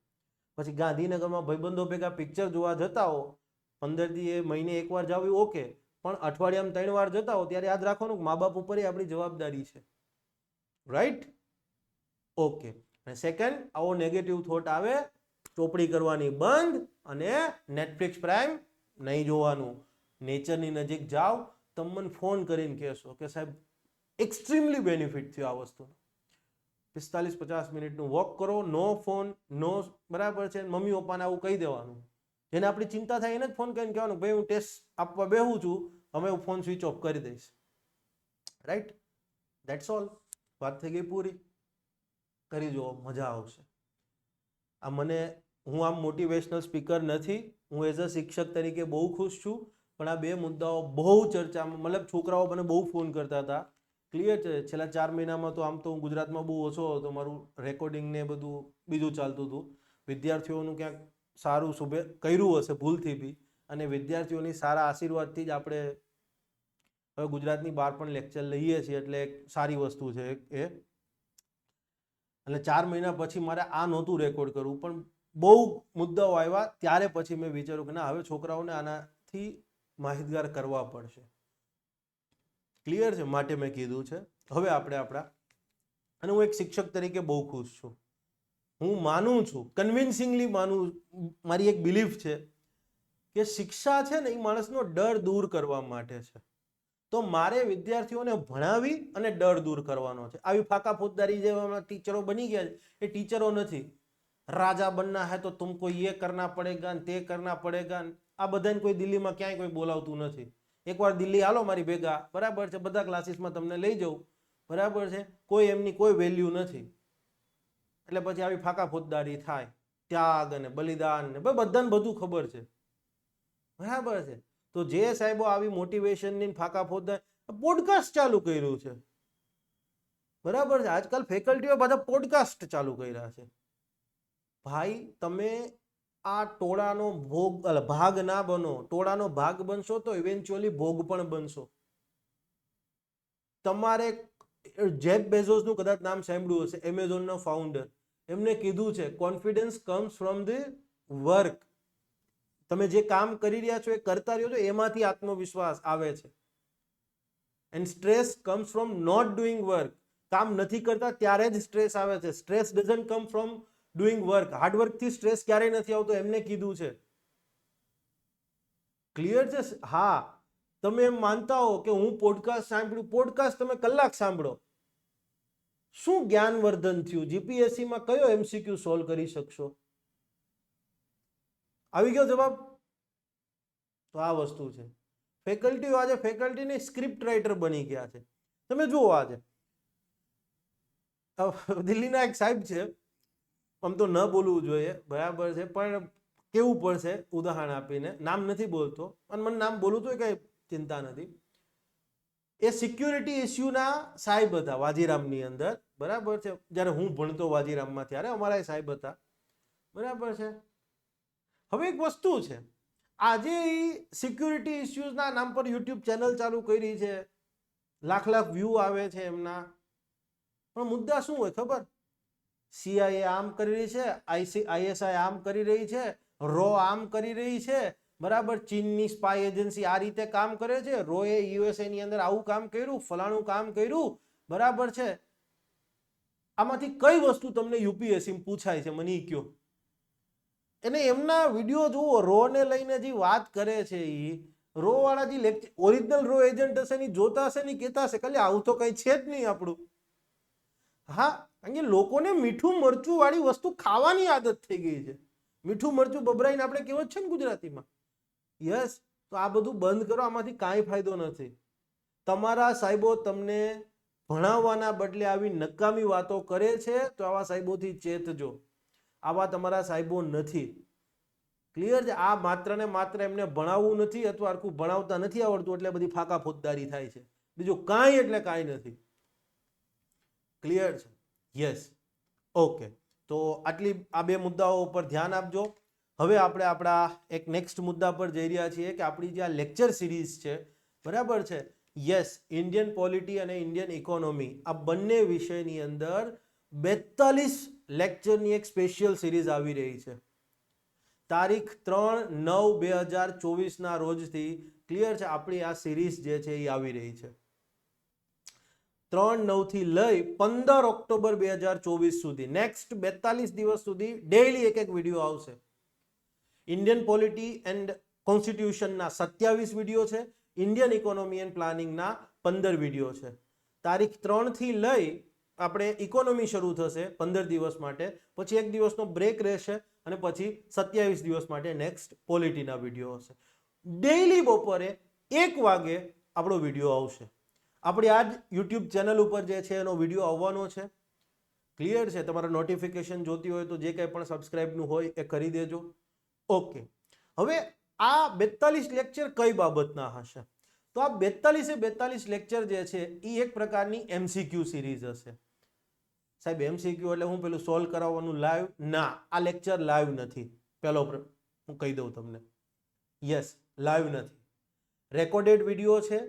પછી ગાંધીનગરમાં ભાઈબંધો ભેગા પિક્ચર જોવા જતા હો, 15 દી મહિને 1 વાર જાવ ઓકે, પણ અઠવાડિયામાં 3 વાર જતા હો ત્યારે યાદ રાખવાનું કે મા બાપ ઉપર આપણી જવાબદારી છે, રાઈટ? ઓકે. અને સેકન્ડ, આવો નેગેટિવ થોટ આવે, ચોપડી કરવાની બંધ અને નેટફ્લિક્સ પ્રાઇમ નહીં જોવાનું. નેચરની નજીક જાઓ, તમને ફોન કરીને કહેશો કે સાહેબ એક્સ્ટ્રીમલી બેનિફિટ થયો આ વસ્તુનો. 45-50 મિનિટનું વોક કરો, નો ફોન, નો, બરાબર છે? મમ્મી પપ્પાને આવું કહી દેવાનું, જેને આપણી ચિંતા થાય એને જ ફોન કરીને કહેવાનું ભાઈ હું ટેસ્ટ આપવા બેહું છું, હવે હું ફોન સ્વિચ ઓફ કરી દઈશ, રાઈટ? That's all. વાત થઈ ગઈ પૂરી. કરી જુઓ, મજા આવશે. હું આમ મોટિવેશનલ સ્પીકર નથી, હું એઝ અ શિક્ષક તરીકે બહુ ખુશ છું, પણ આ 2 મુદ્દાઓ બહુ ચર્ચામાં, મતલબ છોકરાઓ મને બહુ ફોન કરતા હતા, ક્લિયર છે? છેલ્લા 4 મહિનામાં તો આમ તો હું ગુજરાતમાં બહુ ઓછો હતો, મારું રેકોર્ડિંગ ને બધું બીજું ચાલતું હતું. વિદ્યાર્થીઓનું ક્યાંક સારું કર્યું હશે ભૂલથી બી, અને વિદ્યાર્થીઓની સારા આશીર્વાદથી જ આપણે હવે ગુજરાતની બહાર પણ લેક્ચર લઈએ છીએ, એટલે એક સારી વસ્તુ છે એ. એટલે 4 મહિના પછી મારે આ નહોતું રેકોર્ડ કરવું, પણ બહુ મુદ્દાઓ આવ્યા ત્યારે પછી મેં વિચાર્યું કે ના, હવે છોકરાઓને આનાથી માહિતગાર કરવા પડશે. ક્લિયર છે, માટે મેં કીધું છે. હવે આપણે આપણા, અને હું એક શિક્ષક તરીકે બહુ ખુશ છું. હું માનું છું, કન્વિન્સિંગલી માનું, મારી એક બિલીફ છે કે શિક્ષા છે ને એ માણસનો ડર દૂર કરવા માટે છે. તો મારે વિદ્યાર્થીઓને ભણાવી અને ડર દૂર કરવાનો છે. આવી ફાકા ફોજદારી જેવા ટીચરો બની ગયા છે એ ટીચરો નથી. રાજા બનના હે તો તુમકો ये करना पड़ेगा ને તે करना पड़ेगा. આ બધાને કોઈ દિલ્હીમાં ક્યાંય કોઈ બોલાવતું નથી. એકવાર દિલ્હી હાલો મારી ભેગા, બરાબર છે, બધા ક્લાસીસમાં તમને લઈ જાઉં, બરાબર છે, કોઈ એમની કોઈ વેલ્યુ નથી. એટલે પછી આવી ફાકા ફોજદારી થાય, ત્યાગ અને બલિદાન ને બધાને બધું ખબર છે, બરાબર છે. તો જે સાહેબો આવી મોટિવેશનની ફાકા ફોજદારી, પોડકાસ્ટ ચાલુ કર્યું છે, બરાબર છે, આજકાલ ફેકલ્ટીઓ બધા પોડકાસ્ટ ચાલુ કર્યા છે. ભાઈ તમે આ ટોળાનો ભાગ ના બનો. ટોળાનો ભાગ બનશો તો ઇવેન્ચ્યુઅલી ભોગ પણ બનશો. તમારે જેફ બેઝોસનું કદાચ નામ સાંભળ્યું હશે, એમેઝોનનો ફાઉન્ડર. એમને કીધું છે confidence comes from the work. તમે જે કામ કરી રહ્યા છો એ કરતા રહ્યો છો, એમાંથી આત્મવિશ્વાસ આવે છે. And stress comes from not doing work. કામ નથી કરતા ત્યારે જ સ્ટ્રેસ આવે છે. Stress doesn't come from doing work. હાર્ડવર્કથી સ્ટ્રેસ ક્યારેય નથી આવતો, એમને કીધું છે. ક્લિયર છે? હા, તમે એમ માનતા હો કે હું પોડકાસ્ટ સાંભળ્યું, પોડકાસ્ટ તમે કલાક સાંભળો, શું જ્ઞાનવર્ધન થયું? જીપીએસસીમાં કયો એમસીક્યુ સોલ્વ કરી શકશો? આવી ગયો જવાબ? તો આ વસ્તુ છે. ફેકલ્ટીઓ આજે ફેકલ્ટીને સ્ક્રિપ્ટ રાઇટર બની ગયા છે. તમે જુઓ આજે દિલ્હીના એક સાહેબ છે, આમ તો ન બોલવું જોઈએ, બરાબર છે, પણ કેવું પડશે ઉદાહરણ આપીને. નામ નથી બોલતો, અને મને નામ બોલવું તો કઈ ચિંતા નથી. એ સિક્યુરિટી ઇસ્યુના સાહેબ હતા વાજીરામની અંદર, બરાબર છે. જ્યારે હું ભણતો વાજીરામમાં ત્યારે અમારા એ સાહેબ હતા, બરાબર છે. હવે એક વસ્તુ છે, આજે સિક્યુરિટી ઇસ્યુઝના નામ પર યુટ્યુબ ચેનલ ચાલુ કરી છે, લાખ લાખ વ્યૂ આવે છે એમના. પણ મુદ્દા શું હોય ખબર? સીઆઈએ આમ કરી રહી છે, આઈએસઆઈ આમ કરી રહી છે, રો આમ કરી રહી છે, બરાબર. ચીનની સ્પાય એજન્સી આ રીતે કામ કરે છે, રોએ યુએસએ ની અંદર આવું કામ કર્યું, ફલાણું કામ કર્યું, બરાબર છે. આમાંથી કઈ વસ્તુ તમને યુપીએસસી પૂછાય છે? મને કયો. એને એમના વિડીયો જુઓ, રો ને લઈને જે વાત કરે છે, એ રો વાળા જે લેક્ચર, ઓરિજિનલ રો એજન્ટ હશે ને જોતા હશે ને કહેતા હશે કે આવું તો કઈ છે જ નહીં આપણું. હા, કારણ કે લોકોને મીઠું મરચું વાળી વસ્તુ ખાવાની આદત થઈ ગઈ છે. મીઠું મરચું બબરાઈને આપણે કહેવત છે ને ગુજરાતીમાં. યસ, તો આ બધું બંધ કરો, આમાંથી કાંઈ ફાયદો નથી. તમારા સાહેબો તમને ભણાવવાના બદલે આવી નકામી વાતો કરે છે, તો આવા સાહેબોથી ચેતજો. આવા તમારા સાહેબો નથી. ક્લિયર છે? આ માત્ર ને માત્ર એમને ભણાવવું નથી અથવા આખું ભણાવતા નથી આવડતું એટલે બધી ફાકા ફોજદારી થાય છે. બીજું કાંઈ એટલે કાંઈ નથી. ક્લિયર છે? Yes, okay. તો આટલી આ બે મુદ્દાઓ ઉપર ધ્યાન આપજો. હવે આપણે આપણા એક નેક્સ્ટ મુદ્દા પર જઈ રહ્યા છીએ કે આપણી જે આ લેક્ચર સિરીઝ છે, બરાબર છે, યસ, ઇન્ડિયન પોલિટી અને ઇન્ડિયન ઇકોનોમી, આ બંને વિષયની અંદર 42 લેક્ચરની એક સ્પેશિયલ સિરીઝ આવી રહી છે. તારીખ 3/9/2024 ના રોજથી, ક્લિયર છે, આપણી આ સિરીઝ જે છે એ આવી રહી છે. 3/9 થી લઈ 15 ઓક્ટોબર 2024 સુધી, નેક્સ્ટ 42 દિવસ સુધી ડેઈલી એક એક વિડીયો આવશે. ઇન્ડિયન પોલિટી એન્ડ કોન્સ્ટિટ્યુશનના 27 વિડીયો છે. ઇન્ડિયન ઇકોનોમી એન્ડ પ્લાનિંગના 15 વિડીયો છે. તારીખ 3 થી લઈ આપણે ઇકોનોમી શરૂ થશે 15 દિવસ માટે, પછી એક દિવસનો બ્રેક રહેશે અને પછી 27 દિવસ માટે નેક્સ્ટ પોલિટીના વિડીયો હશે. ડેઈલી બપોરે 1 વાગે આપણો વિડીયો આવશે. આપણી આ જ યુટ્યુબ ચેનલ ઉપર જે છે એનો વિડીયો આવવાનો છે. ક્લિયર છે? તમારે નોટિફિકેશન જોતી હોય તો જે કંઈ પણ સબસ્ક્રાઇબનું હોય એ કરી દેજો. ઓકે, હવે આ 42 લેક્ચર કઈ બાબતના હશે? તો આ 42 લેક્ચર જે છે એ એક પ્રકારની એમસીક્યુ સિરીઝ હશે. સાહેબ એમસીક્યુ એટલે હું પેલું સોલ્વ કરાવવાનું લાઈવ? ના, આ લેક્ચર લાઈવ નથી. પેલો હું કહી દઉં તમને, યસ, લાઈવ નથી, રેકોર્ડેડ વિડીયો છે.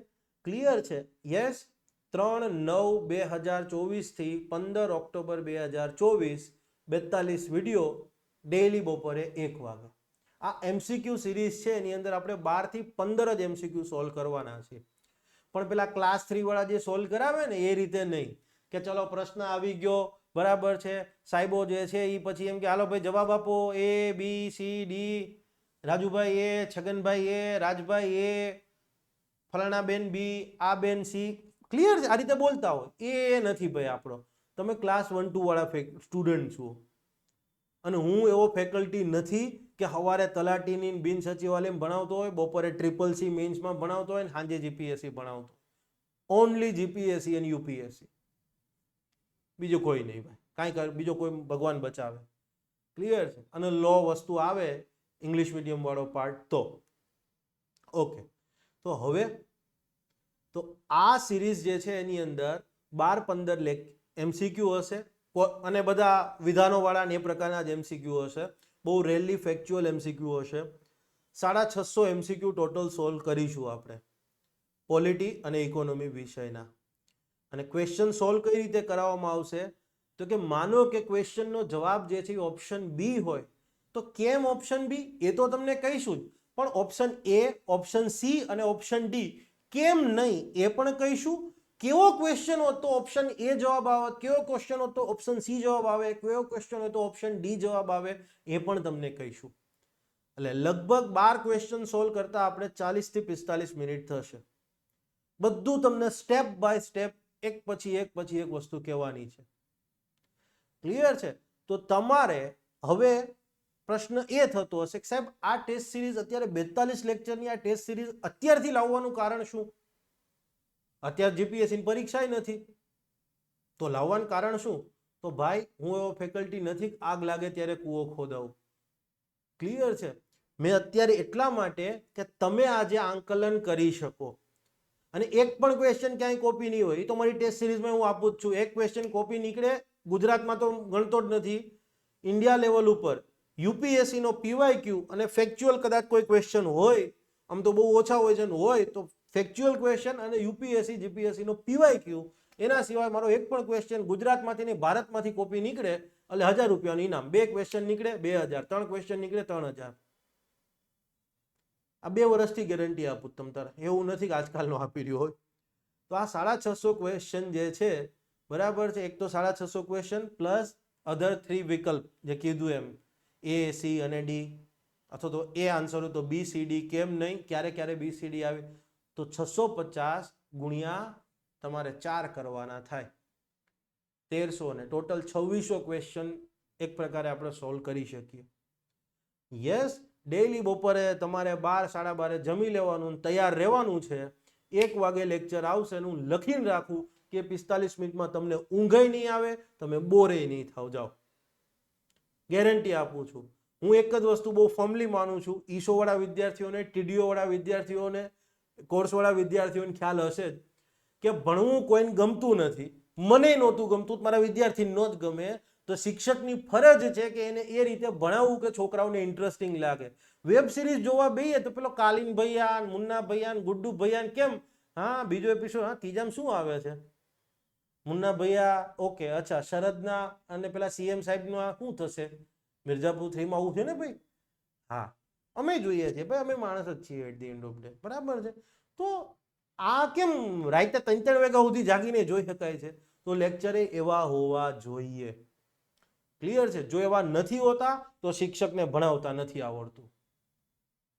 ક્લિયર છે? યસ. 3/9/2024 થી 15 ઓક્ટોબર 2024 42 વિડીયો ડેઈલી બપોરે 1 વાગે. આ એમસીક્યુ સિરીઝ છે, એની અંદર આપણે 12 થી 15 જ એમસીક્યુ સોલ્વ કરવાના છે. પણ પેલા ક્લાસ 3 વાળા જે સોલ્વ કરાવે ને એ રીતે નહીં કે ચલો પ્રશ્ન આવી ગયો, બરાબર છે, સાહેબો જે છે એ પછી એમ કે હાલો ભાઈ જવાબ આપો, A B C D, Rajubhai A, Chhaganbhai A, Rajbhai A, ફલાણા બેન B, આ બેન C, ક્લિયર છે? આ રીતે બોલતા હોય એ નથી ભાઈ આપણો. તમે ક્લાસ 1-2 વાળા સ્ટુડન્ટ છો અને હું એવો ફેકલ્ટી નથી કે સવારે તલાટીની બિન સચિવાલય ભણાવતો હોય, બપોરે CCC મેન્સમાં ભણાવતો હોય ને સાંજે જીપીએસસી ભણાવતો. ઓનલી જીપીએસસી અને યુપીએસસી, બીજું કોઈ નહીં ભાઈ, કાંઈ કર બીજો કોઈ ભગવાન બચાવે. ક્લિયર છે? અને લો વસ્તુ આવે ઇંગ્લિશ મીડિયમ વાળો પાર્ટ તો ઓકે. તો હવે તો આ સિરીઝ જે છે એની અંદર 12-15 MCQ હશે અને બધા વિધાનોવાળા ને એ પ્રકારના જ MCQ હશે. બહુ રેરલી ફેક્ચ્યુઅલ MCQ હશે. 650 MCQ ટોટલ સોલ્વ કરીશું આપણે પોલિટી અને ઇકોનોમી વિષયના. અને ક્વેશ્ચન સોલ્વ કઈ રીતે કરાવવામાં આવશે તો કે માનો કે ક્વેશ્ચનનો જવાબ જે છે ઓપ્શન બી હોય તો કેમ ઓપ્શન બી એ તો તમને કહીશું જ, પણ ઓપ્શન એ, ઓપ્શન સી અને ઓપ્શન ડી કેમ નહીં એ પણ કહીશું. કેવો ક્વેશ્ચન હોત તો ઓપ્શન એ જવાબ આવે, કેવો ક્વેશ્ચન હોત તો ઓપ્શન સી જવાબ આવે, કેવો ક્વેશ્ચન હોય તો ઓપ્શન ડી જવાબ આવે એ પણ તમને કહીશું. એટલે લગભગ 12 ક્વેશ્ચન સોલ્વ કરતા આપણે 40 થી 45 મિનિટ થશે. બધું તમને સ્ટેપ બાય સ્ટેપ એક પછી એક વસ્તુ કહેવાની છે. ક્લિયર છે? તો તમારે હવે પ્રશ્ન એ થતો હશે કે સાહેબ આ ટેસ્ટ સિરીઝ અત્યારે 42 લેક્ચરની આ ટેસ્ટ સિરીઝ અત્યારથી લાવવાનું કારણ શું? અત્યારે જીપીએસસી ની પરીક્ષા નથી તો લાવવાનું કારણ શું? તો ભાઈ હું એવો ફેકલ્ટી નથી આગ લાગે ત્યારે કૂવો ખોદાવું. ક્લિયર છે? મેં અત્યારે એટલા માટે કે તમે આજે આંકલન કરી શકો અને એક પણ ક્વેશ્ચન ક્યાંય કોપી નહીં હોય. એ તો મારી ટેસ્ટ સિરીઝમાં હું આપું જ છું. એક ક્વેશ્ચન કોપી નીકળે ગુજરાતમાં તો ગણતો જ નથી. ઇન્ડિયા લેવલ ઉપર યુપીએસસી નો પીવાયક્યુ અને ફેક્ચ્યુઅલ કદાચ કોઈ ક્વેશ્ચન હોય, આમ તો બહુ ઓછા હોય છે, હોય તો ફેક્ચ્યુઅલ ક્વેશ્ચન અને યુપીએસસી જીપીએસસી નો પીવાયક્યુ, એના સિવાય મારો એક પણ ક્વેશ્ચન ગુજરાતમાંથી નહીં ભારતમાંથી કોપી નીકળે એટલે 1000 રૂપિયાનું ઇનામ. 2 ક્વેશ્ચન નીકળે 2000, 3 ક્વેશ્ચન નીકળે 3000. આ 2 વર્ષથી ગેરંટી આપું તમ તારે, એવું નથી કે આજકાલનો આપી રહ્યો હોય. તો આ 650 ક્વેશ્ચન જે છે, બરાબર છે, એક તો 650 ક્વેશ્ચન પ્લસ અધર 3 વિકલ્પ જે કીધું એમ A, C અને D, અથવા તો એ આન્સર હોય તો B, C, D, કેમ નહીં, ક્યારે B, C, D આવે તો 650 ગુણ્યા તમારે 4 કરવાના થાય 1300 ને ટોટલ 2600 ક્વેશ્ચન એક પ્રકારે આપણે સોલ્વ કરી શકીએ. યસ, ડેઈલી બપોરે તમારે 12-12:30 જમી લેવાનું, તૈયાર રહેવાનું છે. 1 વાગે લેક્ચર આવશે અને હું લખીને રાખું કે 45 મિનિટમાં તમને ઊંઘ નહીં આવે, તમે બોરે નહીં થાવ. જાઓ, ગેરંટી આપું છું. હું એક જ વસ્તુ બહુ ફર્મલી માનું છું, ઈસો વાળા વિદ્યાર્થીઓને, ટીડીઓ વાળા વિદ્યાર્થીઓને, કોર્સ વાળા વિદ્યાર્થીઓને ખ્યાલ હશે જ કે ભણવું કોઈને ગમતું નથી. મને નહોતું ગમતું, મારા વિદ્યાર્થીને ન જ ગમે. તો શિક્ષકની ફરજ છે કે એને એ રીતે ભણાવવું કે છોકરાઓને ઇન્ટરેસ્ટિંગ લાગે. વેબ સિરીઝ જોવા બેહીએ તો પેલો કાલીન ભૈયા, મુન્ના ભૈયા, ગુડ્ડુ ભૈયા કેમ, હા બીજો એપિસોડ, હા ત્રીજામાં શું આવે છે, મુન્ના ભૈયા, ઓકે, અચ્છા શરદના અને પેલા સીએમ સાહેબનું શું થશે, મિર્ઝાપુર 3માં આવું છે ને ભાઈ. હા, અમે જોઈએ છીએ ભાઈ, અમે માણસ જ છીએ at the end of day, બરાબર છે. તો આ કેમ રાતે 3-3 વાગ્યા સુધી જાગીને જોઈ શકાય છે? તો લેક્ચરે એવા હોવા જોઈએ. ક્લિયર છે? જો એવા નથી હોતા તો શિક્ષકને ભણાવતા નથી આવડતું.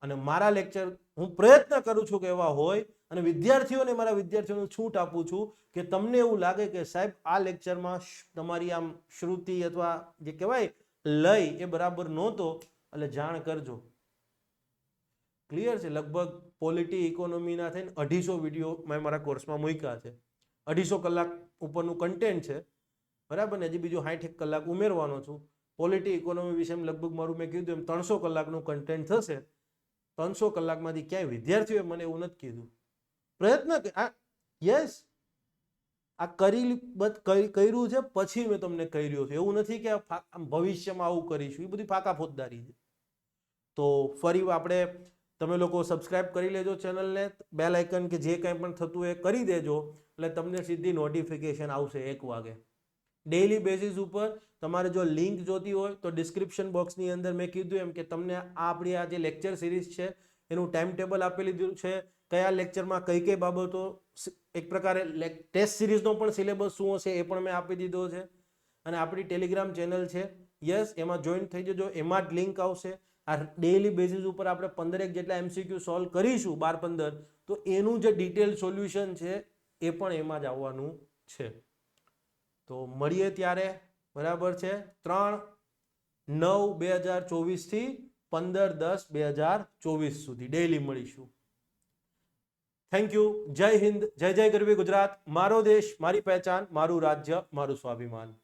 અને મારા લેક્ચર હું પ્રયત્ન કરું છું કે એવા હોય, અને વિદ્યાર્થીઓને, મારા વિદ્યાર્થીઓને છૂટ આપું છું કે તમને એવું લાગે કે સાહેબ આ લેક્ચરમાં તમારી આમ શ્રુતિ અથવા જે કહેવાય લય એ બરાબર નહોતો, એટલે જાણ કરજો. ક્લિયર છે? લગભગ પોલિટી ઇકોનોમીના થઈને 250 વિડીયો મેં મારા કોર્સમાં મૂક્યા છે. 250 કલાક ઉપરનું કન્ટેન્ટ છે, બરાબર ને? હજી બીજું 60 કલાક ઉમેરવાનો છું. પોલિટી ઇકોનોમી વિશે લગભગ મારું મેં કીધું એમ 300 કલાકનું કન્ટેન્ટ થશે. 300 કલાકમાંથી ક્યાંય વિદ્યાર્થીઓએ મને એવું નથી કીધું. પ્રયત્ન યસ, આ કર્યું છે પછી મેં તમને કહી રહ્યો છું. એવું નથી કે ભવિષ્યમાં આવું કરીશું. એ બધી ફાકા ફોજદારી છે. તો ફરી આપણે, તમે લોકો સબસ્ક્રાઇબ કરી લેજો ચેનલને, બેલ આઇકન કે જે કંઈ પણ થતું એ કરી દેજો, એટલે તમને સીધી નોટિફિકેશન આવશે 1 વાગે. ડેઈલી બેઝિસ ઉપર તમારે જો લિંક જોતી હોય તો ડિસ્ક્રિપ્શન બોક્સની અંદર મેં કીધું એમ કે તમને આપણી આ જે લેક્ચર સિરીઝ છે એનું ટાઈમ ટેબલ આપેલી છે, કયા લેક્ચરમાં કઈ કઈ બાબતો, એક પ્રકારે ટેસ્ટ સિરીઝનો પણ સિલેબસ શું હશે એ પણ મેં આપી દીધો છે. અને આપણી ટેલિગ્રામ ચેનલ છે, યસ, એમાં જોઈન થઈ જજો, એમાં જ લિંક આવશે. આ ડેઇલી બેઝિસ ઉપર આપણે 15 જેટલા MCQ સોલ્વ કરીશું, 12-15, તો એનું જે ડિટેલ સોલ્યુશન છે એ પણ એમાં જ આવવાનું છે. તો મળીએ ત્યારે, બરાબર છે, 3/9/2024 થી 15/10/2024 સુધી ડેઇલી મળીશું. Thank you. જય હિન્દ, જય જય ગરવી ગુજરાત. મારો દેશ, મારી પહેચાન, મારું રાજ્ય, મારું સ્વાભિમાન.